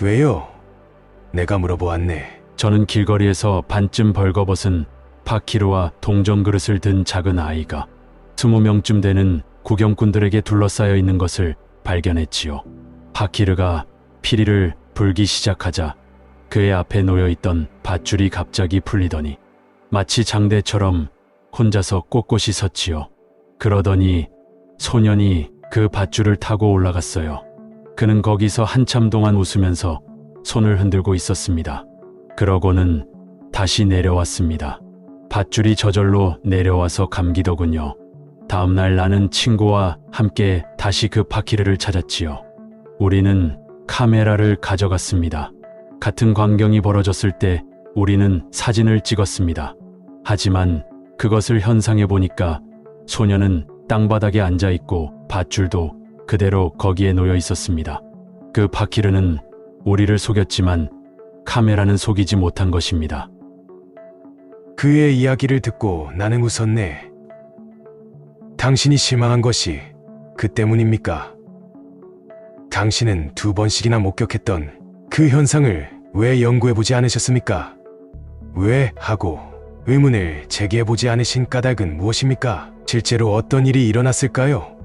왜요? 내가 물어보았네. 저는 길거리에서 반쯤 벌거벗은 파키르와 동전 그릇을 든 작은 아이가 20명쯤 되는 구경꾼들에게 둘러싸여 있는 것을 발견했지요. 파키르가 피리를 불기 시작하자 그의 앞에 놓여있던 밧줄이 갑자기 풀리더니 마치 장대처럼 혼자서 꼿꼿이 섰지요. 그러더니 소년이 그 밧줄을 타고 올라갔어요. 그는 거기서 한참 동안 웃으면서 손을 흔들고 있었습니다. 그러고는 다시 내려왔습니다. 밧줄이 저절로 내려와서 감기더군요. 다음날 나는 친구와 함께 다시 그 파키르를 찾았지요. 우리는 카메라를 가져갔습니다. 같은 광경이 벌어졌을 때 우리는 사진을 찍었습니다. 하지만 그것을 현상해 보니까 소녀는 땅바닥에 앉아 있고 밧줄도 그대로 거기에 놓여 있었습니다. 그 파키르는 우리를 속였지만 카메라는 속이지 못한 것입니다. 그의 이야기를 듣고 나는 웃었네. 당신이 실망한 것이 그 때문입니까? 당신은 2번씩이나 목격했던 그 현상을 왜 연구해보지 않으셨습니까? 왜 하고 의문을 제기해보지 않으신 까닭은 무엇입니까? 실제로 어떤 일이 일어났을까요?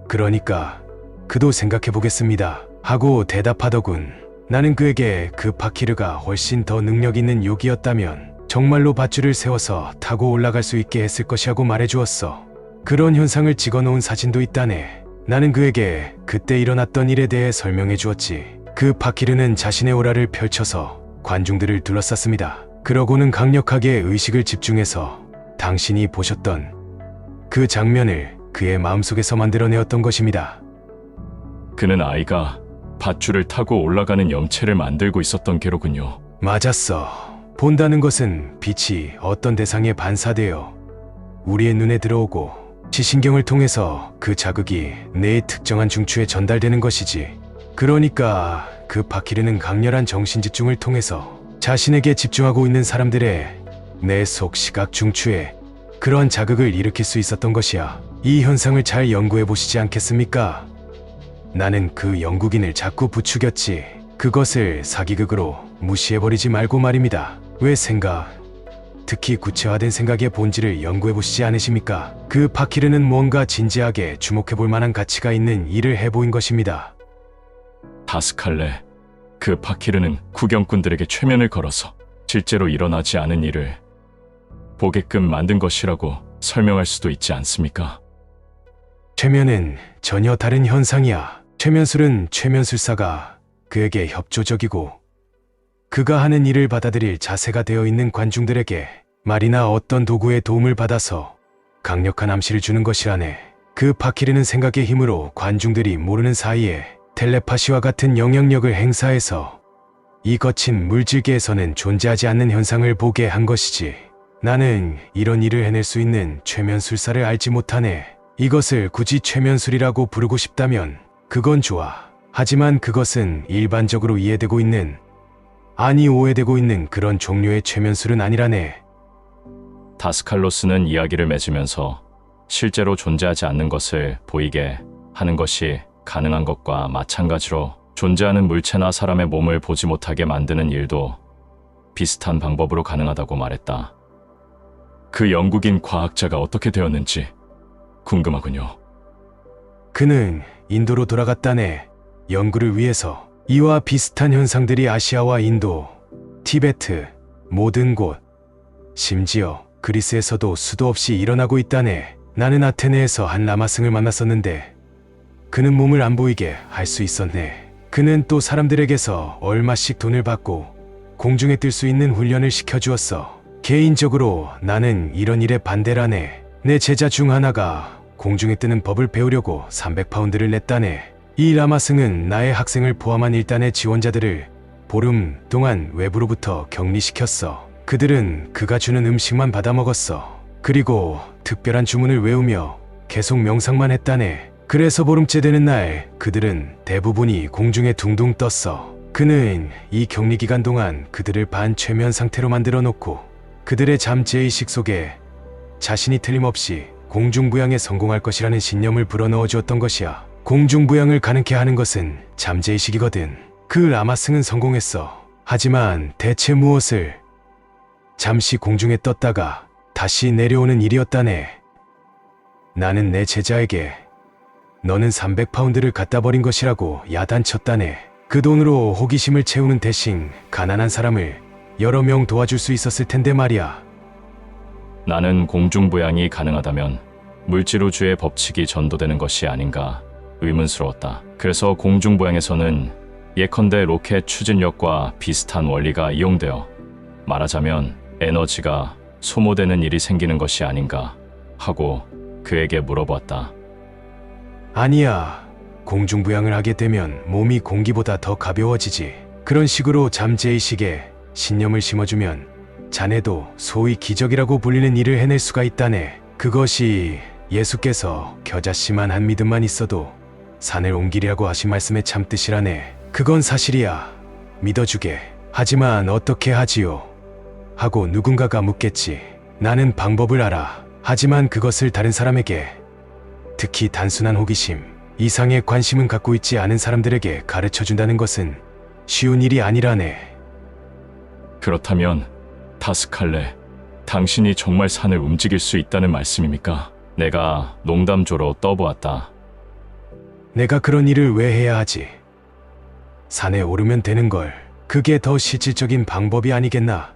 그러니까 그도 생각해보겠습니다 하고 대답하더군. 나는 그에게 그 파키르가 훨씬 더 능력 있는 욕이었다면 정말로 밧줄을 세워서 타고 올라갈 수 있게 했을 것이라고 말해주었어. 그런 현상을 찍어놓은 사진도 있다네. 나는 그에게 그때 일어났던 일에 대해 설명해 주었지. 그 파키르는 자신의 오라를 펼쳐서 관중들을 둘러쌌습니다. 그러고는 강력하게 의식을 집중해서 당신이 보셨던 그 장면을 그의 마음속에서 만들어내었던 것입니다. 그는 아이가 밧줄을 타고 올라가는 염체를 만들고 있었던 게로군요. 맞았어. 본다는 것은 빛이 어떤 대상에 반사되어 우리의 눈에 들어오고 시신경을 통해서 그 자극이 내 특정한 중추에 전달되는 것이지. 그러니까 그 파키르는 강렬한 정신집중을 통해서 자신에게 집중하고 있는 사람들의 내 속 시각 중추에 그런 자극을 일으킬 수 있었던 것이야. 이 현상을 잘 연구해 보시지 않겠습니까? 나는 그 영국인을 자꾸 부추겼지. 그것을 사기극으로 무시해버리지 말고 말입니다. 왜 특히 구체화된 생각의 본질을 연구해 보시지 않으십니까? 그 파키르는 뭔가 진지하게 주목해 볼 만한 가치가 있는 일을 해 보인 것입니다. 다스칼레, 그 파키르는 구경꾼들에게 최면을 걸어서 실제로 일어나지 않은 일을 보게끔 만든 것이라고 설명할 수도 있지 않습니까? 최면은 전혀 다른 현상이야. 최면술은 최면술사가 그에게 협조적이고 그가 하는 일을 받아들일 자세가 되어 있는 관중들에게 말이나 어떤 도구의 도움을 받아서 강력한 암시를 주는 것이라네. 그 파키르는 생각의 힘으로 관중들이 모르는 사이에 텔레파시와 같은 영향력을 행사해서 이 거친 물질계에서는 존재하지 않는 현상을 보게 한 것이지. 나는 이런 일을 해낼 수 있는 최면술사를 알지 못하네. 이것을 굳이 최면술이라고 부르고 싶다면 그건 좋아. 하지만 그것은 일반적으로 이해되고 있는, 아니 오해되고 있는 그런 종류의 최면술은 아니라네. 다스칼로스는 이야기를 맺으면서 실제로 존재하지 않는 것을 보이게 하는 것이 가능한 것과 마찬가지로 존재하는 물체나 사람의 몸을 보지 못하게 만드는 일도 비슷한 방법으로 가능하다고 말했다. 그 영국인 과학자가 어떻게 되었는지 궁금하군요. 그는 인도로 돌아갔다네. 연구를 위해서. 이와 비슷한 현상들이 아시아와 인도, 티베트, 모든 곳, 심지어 그리스에서도 수도 없이 일어나고 있다네. 나는 아테네에서 한 라마승을 만났었는데 그는 몸을 안 보이게 할 수 있었네. 그는 또 사람들에게서 얼마씩 돈을 받고 공중에 뜰 수 있는 훈련을 시켜주었어. 개인적으로 나는 이런 일에 반대라네. 내 제자 중 하나가 공중에 뜨는 법을 배우려고 300파운드를 냈다네. 이 라마승은 나의 학생을 포함한 일단의 지원자들을 보름 동안 외부로부터 격리시켰어. 그들은 그가 주는 음식만 받아 먹었어. 그리고 특별한 주문을 외우며 계속 명상만 했다네. 그래서 보름째 되는 날 그들은 대부분이 공중에 둥둥 떴어. 그는 이 격리 기간 동안 그들을 반최면 상태로 만들어 놓고 그들의 잠재의식 속에 자신이 틀림없이 공중부양에 성공할 것이라는 신념을 불어넣어 주었던 것이야. 공중부양을 가능케 하는 것은 잠재의식이거든. 그 라마승은 성공했어. 하지만 대체 무엇을? 잠시 공중에 떴다가 다시 내려오는 일이었다네. 나는 내 제자에게 너는 300파운드를 갖다 버린 것이라고 야단쳤다네. 그 돈으로 호기심을 채우는 대신 가난한 사람을 여러 명 도와줄 수 있었을 텐데 말이야. 나는 공중부양이 가능하다면 물질우주의 법칙이 전도되는 것이 아닌가 의문스러웠다. 그래서 공중부양에서는 예컨대 로켓 추진력과 비슷한 원리가 이용되어 말하자면 에너지가 소모되는 일이 생기는 것이 아닌가 하고 그에게 물어보았다. 아니야. 공중부양을 하게 되면 몸이 공기보다 더 가벼워지지. 그런 식으로 잠재의식에 신념을 심어주면 자네도 소위 기적이라고 불리는 일을 해낼 수가 있다네. 그것이 예수께서 겨자씨만 한 믿음만 있어도 산을 옮기리라고 하신 말씀의 참뜻이라네. 그건 사실이야. 믿어주게. 하지만 어떻게 하지요? 하고 누군가가 묻겠지. 나는 방법을 알아. 하지만 그것을 다른 사람에게, 특히 단순한 호기심 이상의 관심은 갖고 있지 않은 사람들에게 가르쳐준다는 것은 쉬운 일이 아니라네. 그렇다면 다스칼레, 당신이 정말 산을 움직일 수 있다는 말씀입니까? 내가 농담조로 떠보았다. 내가 그런 일을 왜 해야 하지? 산에 오르면 되는 걸. 그게 더 실질적인 방법이 아니겠나?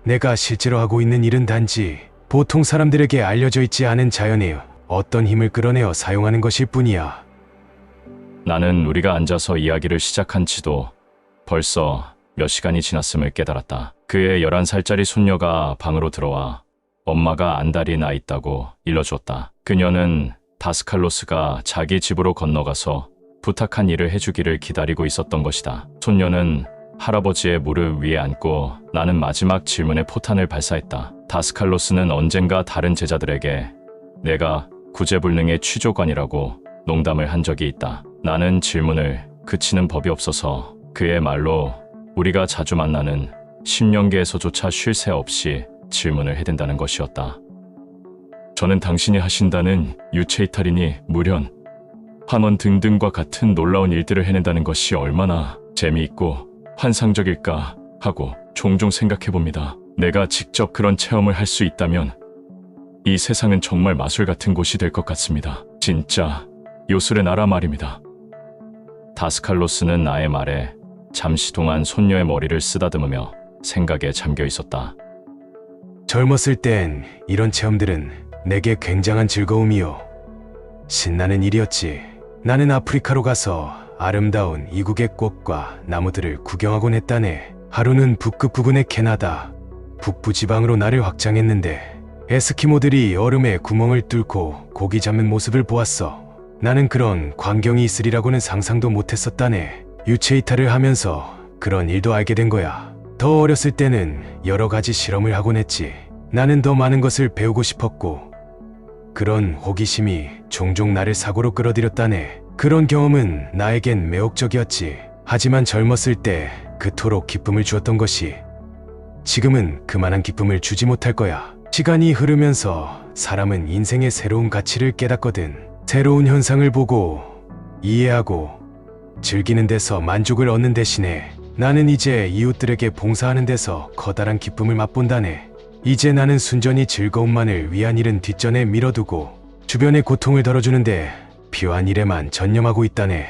내가 실제로 하고 있는 일은 단지 보통 사람들에게 알려져 있지 않은 자연의 어떤 힘을 끌어내어 사용하는 것일 뿐이야. 나는 우리가 앉아서 이야기를 시작한 지도 벌써 몇 시간이 지났음을 깨달았다. 그의 11살짜리 손녀가 방으로 들어와 엄마가 안달이 나 있다고 일러주었다. 그녀는 다스칼로스가 자기 집으로 건너가서 부탁한 일을 해주기를 기다리고 있었던 것이다. 손녀는 할아버지의 무릎 위에 앉고 나는 마지막 질문에 포탄을 발사했다. 다스칼로스는 언젠가 다른 제자들에게 내가 구제불능의 취조관이라고 농담을 한 적이 있다. 나는 질문을 그치는 법이 없어서 그의 말로 우리가 자주 만나는 심령계에서조차 쉴 새 없이 질문을 해댄다는 것이었다. 저는 당신이 하신다는 유체이탈이니 물연, 환원 등등과 같은 놀라운 일들을 해낸다는 것이 얼마나 재미있고 환상적일까 하고 종종 생각해봅니다. 내가 직접 그런 체험을 할 수 있다면 이 세상은 정말 마술 같은 곳이 될 것 같습니다. 진짜 요술의 나라 말입니다. 다스칼로스는 나의 말에 잠시 동안 손녀의 머리를 쓰다듬으며 생각에 잠겨 있었다. 젊었을 땐 이런 체험들은 내게 굉장한 즐거움이요. 신나는 일이었지. 나는 아프리카로 가서 아름다운 이국의 꽃과 나무들을 구경하곤 했다네. 하루는 북극 부근의 캐나다 북부 지방으로 나를 확장했는데 에스키모들이 얼음에 구멍을 뚫고 고기 잡는 모습을 보았어. 나는 그런 광경이 있으리라고는 상상도 못했었다네. 유체 이탈을 하면서 그런 일도 알게 된 거야. 더 어렸을 때는 여러 가지 실험을 하곤 했지. 나는 더 많은 것을 배우고 싶었고 그런 호기심이 종종 나를 사고로 끌어들였다네. 그런 경험은 나에겐 매혹적이었지. 하지만 젊었을 때 그토록 기쁨을 주었던 것이 지금은 그만한 기쁨을 주지 못할 거야. 시간이 흐르면서 사람은 인생의 새로운 가치를 깨닫거든. 새로운 현상을 보고 이해하고 즐기는 데서 만족을 얻는 대신에 나는 이제 이웃들에게 봉사하는 데서 커다란 기쁨을 맛본다네. 이제 나는 순전히 즐거움만을 위한 일은 뒷전에 밀어두고 주변의 고통을 덜어주는데 필요한 일에만 전념하고 있다네.